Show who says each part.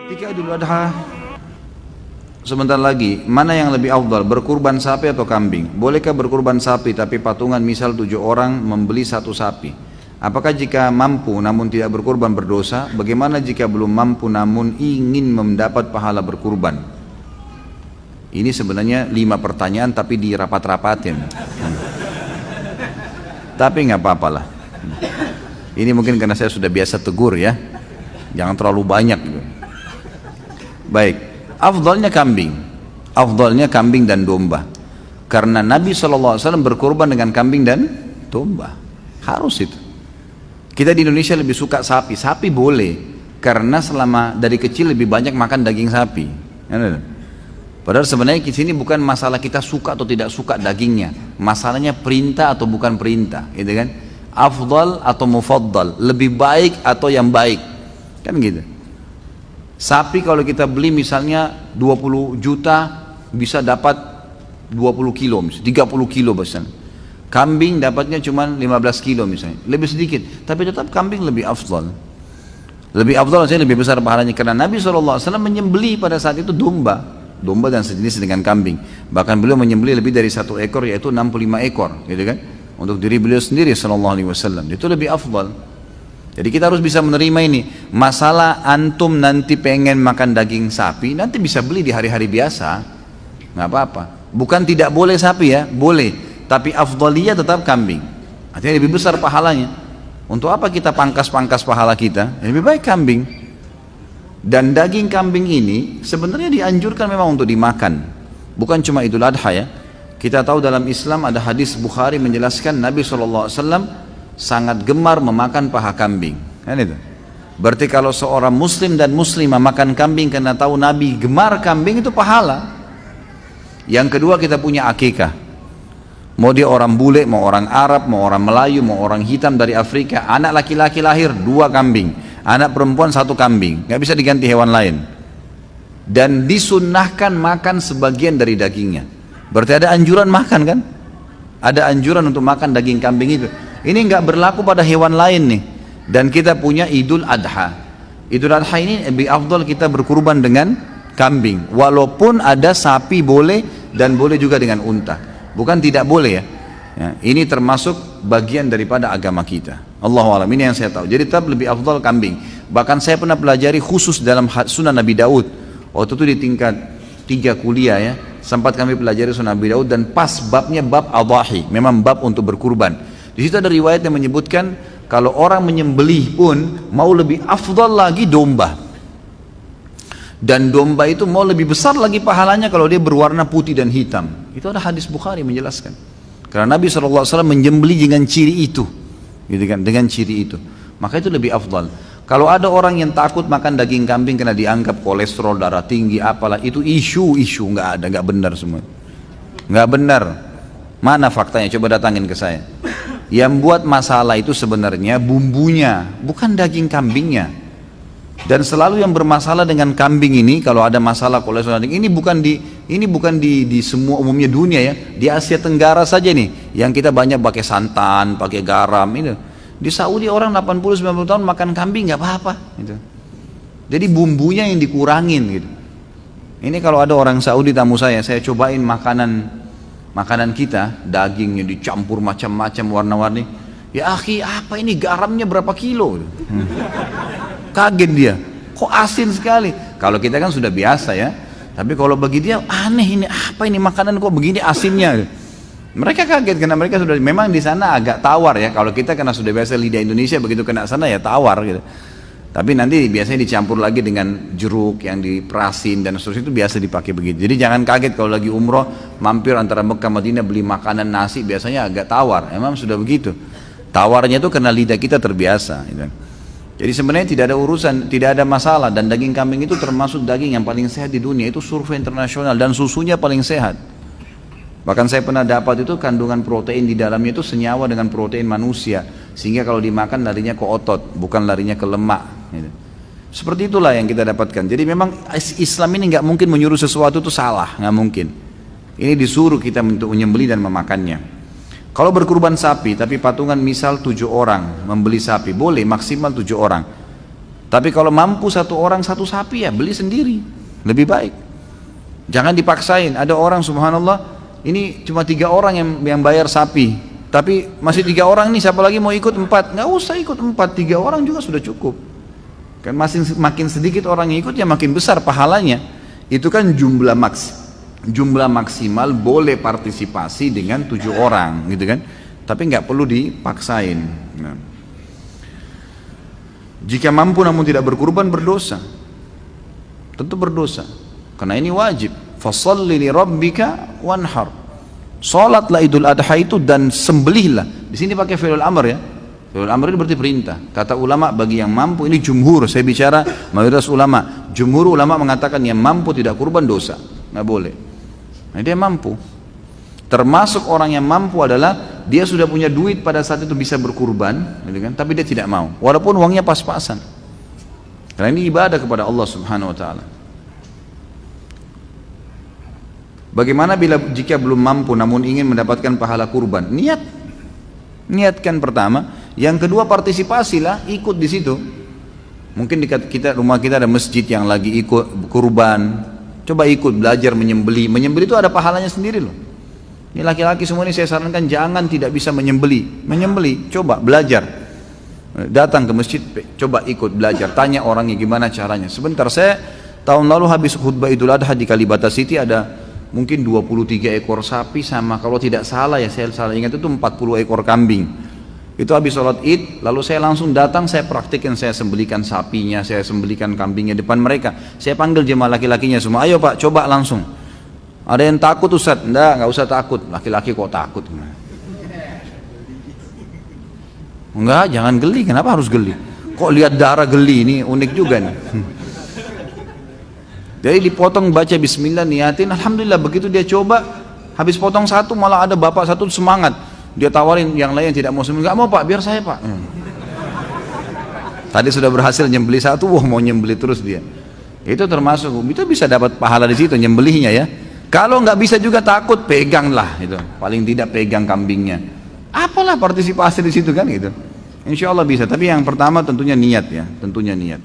Speaker 1: Ketika Idul Adha sebentar lagi, mana yang lebih afdal, berkurban sapi atau kambing? Bolehkah berkurban sapi tapi patungan misal 7 orang membeli 1 sapi? Apakah jika mampu namun tidak berkurban berdosa? Bagaimana jika belum mampu namun ingin mendapat pahala berkurban? Ini sebenarnya 5 pertanyaan tapi dirapat-rapatin. Tapi nggak apa-apalah. Ini mungkin karena saya sudah biasa tegur ya. Jangan terlalu banyak. Baik, afdalnya kambing dan domba. Karena Nabi SAW berkorban dengan kambing dan domba. Harus itu. Kita di Indonesia lebih suka sapi. Sapi boleh, karena selama dari kecil lebih banyak makan daging sapi. Padahal sebenarnya di sini bukan masalah kita suka atau tidak suka dagingnya. Masalahnya perintah atau bukan perintah, gitu kan? Afdal atau mufaddal, lebih baik atau yang baik, kan gitu. Sapi kalau kita beli misalnya 20 juta bisa dapat 20 kilo misalnya, 30 kilo misalnya. Kambing dapatnya cuma 15 kilo misalnya, lebih sedikit, tapi tetap kambing lebih afdal. Lebih afdal saya lebih besar pahalanya, karena Nabi SAW menyembelih pada saat itu domba dan sejenis dengan kambing. Bahkan beliau menyembelih lebih dari 1 ekor, yaitu 65 ekor, gitu kan? Untuk diri beliau sendiri SAW. Itu lebih afdal. Jadi kita harus bisa menerima ini. Masalah antum nanti pengen makan daging sapi, nanti bisa beli di hari-hari biasa, nggak apa-apa. Bukan tidak boleh sapi ya, boleh. Tapi afdaliyah tetap kambing. Artinya lebih besar pahalanya. Untuk apa kita pangkas-pangkas pahala kita? Lebih baik kambing. Dan daging kambing ini sebenarnya dianjurkan memang untuk dimakan. Bukan cuma Idul Adha ya. Kita tahu dalam Islam ada hadis Bukhari menjelaskan Nabi SAW sangat gemar memakan paha kambing, kan itu. Berarti kalau seorang muslim dan muslimah makan kambing karena tahu Nabi gemar kambing, itu pahala. Yang kedua, kita punya akikah. Mau dia orang bule, mau orang Arab, mau orang Melayu, mau orang hitam dari Afrika, anak laki-laki lahir 2 kambing, anak perempuan 1 kambing, nggak bisa diganti hewan lain. Dan disunnahkan makan sebagian dari dagingnya. Berarti ada anjuran makan kan? Ada anjuran untuk makan daging kambing itu. Ini nggak berlaku pada hewan lain nih. Dan kita punya Idul Adha. Idul Adha ini lebih afdal kita berkurban dengan kambing. Walaupun ada sapi boleh, dan boleh juga dengan unta. Bukan tidak boleh ya. Ini termasuk bagian daripada agama kita. Allahu a'lam, ini yang saya tahu. Jadi tetap lebih afdal kambing. Bahkan saya pernah pelajari khusus dalam Sunan Nabi Daud. Waktu itu di tingkat 3 kuliah ya, sempat kami pelajari Sunan Nabi Daud, dan pas babnya bab adhahi, memang bab untuk berkurban. Di situ ada riwayat yang menyebutkan kalau orang menyembelih pun mau lebih afdal lagi domba. Dan domba itu mau lebih besar lagi pahalanya kalau dia berwarna putih dan hitam. Itu ada hadis Bukhari menjelaskan. Karena Nabi SAW menyembelih dengan ciri itu, gitu kan? Dengan ciri itu, maka itu lebih afdal. Kalau ada orang yang takut makan daging kambing karena dianggap kolesterol, darah tinggi, apalah, itu isu nggak ada, nggak benar semua, nggak benar. Mana faktanya? Coba datangin ke saya. Yang buat masalah itu sebenarnya bumbunya, bukan daging kambingnya. Dan selalu yang bermasalah dengan kambing ini, kalau ada masalah kolesterol, ini bukan di semua umumnya dunia ya. Di Asia Tenggara saja nih, yang kita banyak pakai santan, pakai garam ini. Di Saudi orang 80-90 tahun makan kambing nggak apa-apa gitu. Jadi bumbunya yang dikurangin gitu. Ini kalau ada orang Saudi tamu saya cobain makanan kita, dagingnya dicampur macam-macam warna-warni. Ya akhi, apa ini garamnya berapa kilo? Kaget dia, kok asin sekali. Kalau kita kan sudah biasa ya, tapi kalau bagi dia aneh, ini apa ini makanan kok begini asinnya. Mereka kaget karena mereka sudah, memang di sana agak tawar ya. Kalau kita karena sudah biasa lidah Indonesia, begitu kena sana ya tawar gitu. Tapi nanti biasanya dicampur lagi dengan jeruk yang diperasin dan seterusnya, itu biasa dipakai begitu. Jadi jangan kaget kalau lagi umroh mampir antara Mekah Madinah beli makanan nasi, biasanya agak tawar. Emang sudah begitu. Tawarnya itu karena lidah kita terbiasa gitu. Jadi sebenarnya tidak ada urusan, tidak ada masalah. Dan daging kambing itu termasuk daging yang paling sehat di dunia. Itu survei internasional, dan susunya paling sehat. Bahkan saya pernah dapat itu kandungan protein di dalamnya itu senyawa dengan protein manusia, sehingga kalau dimakan larinya ke otot, bukan larinya ke lemak gitu. Seperti itulah yang kita dapatkan. Jadi memang Islam ini nggak mungkin menyuruh sesuatu itu salah, nggak mungkin. Ini disuruh kita untuk menyembelih dan memakannya. Kalau berkurban sapi, tapi patungan misal 7 orang membeli sapi, boleh maksimal 7 orang. Tapi kalau mampu 1 orang 1 sapi ya beli sendiri, lebih baik. Jangan dipaksain. Ada orang subhanallah, ini cuma 3 orang yang bayar sapi, tapi masih 3 orang nih, siapa lagi mau ikut 4? Nggak usah ikut 4, 3 orang juga sudah cukup. Kan makin sedikit orang yang ikut ya makin besar pahalanya. Itu kan jumlah maksimal boleh partisipasi dengan 7 orang gitu kan, tapi nggak perlu dipaksain. Nah. Jika mampu namun tidak berkurban, berdosa, tentu berdosa, karena ini wajib. Fasholli li rabbika wanhar, sholatlah Idul Adha itu dan sembelihlah. Di sini pakai fi'il amr ya. Fi'il amr itu berarti perintah. Kata ulama bagi yang mampu, ini jumhur, saya bicara mayoritas ulama. Jumhur ulama mengatakan yang mampu tidak kurban dosa, nggak boleh. Nah, dia mampu. Termasuk orang yang mampu adalah dia sudah punya duit pada saat itu bisa berkurban, gitu kan? Tapi dia tidak mau, walaupun uangnya pas-pasan. Karena ini ibadah kepada Allah Subhanahu Wa Taala. Bagaimana jika belum mampu namun ingin mendapatkan pahala kurban? Niatkan pertama. Yang kedua, partisipasilah, ikut di situ. Mungkin di rumah kita ada masjid yang lagi ikut kurban. Coba ikut belajar menyembeli. Menyembeli itu ada pahalanya sendiri loh. Ini laki-laki semua ini saya sarankan jangan tidak bisa menyembeli. Menyembeli, coba belajar. Datang ke masjid, coba ikut belajar. Tanya orangnya gimana caranya. Sebentar, saya tahun lalu habis khutbah Idul Adha di Kalibata City, ada mungkin 23 ekor sapi sama, kalau tidak salah ya, saya salah ingat itu 40 ekor kambing. Itu habis sholat id, lalu saya langsung datang, saya praktikin, saya sembelikan sapinya, saya sembelikan kambingnya depan mereka. Saya panggil jemaah laki-lakinya semua, ayo pak, coba langsung. Ada yang takut Ustaz? Nggak usah takut. Laki-laki kok takut? Enggak, jangan geli. Kenapa harus geli? Kok lihat darah geli? Ini unik juga nih. Jadi dipotong, baca bismillah, niatin, alhamdulillah. Begitu dia coba, habis potong satu malah ada bapak satu semangat. Dia tawarin yang lain yang tidak mau sembelih, nggak mau pak, biar saya pak. Tadi sudah berhasil nyembeli satu, wah mau nyembeli terus dia. Itu termasuk, itu bisa dapat pahala di situ nyembelihnya ya. Kalau nggak bisa juga takut, peganglah itu. Paling tidak pegang kambingnya. Apalah partisipasi di situ kan gitu. Insya Allah bisa. Tapi yang pertama tentunya niat ya, tentunya niat.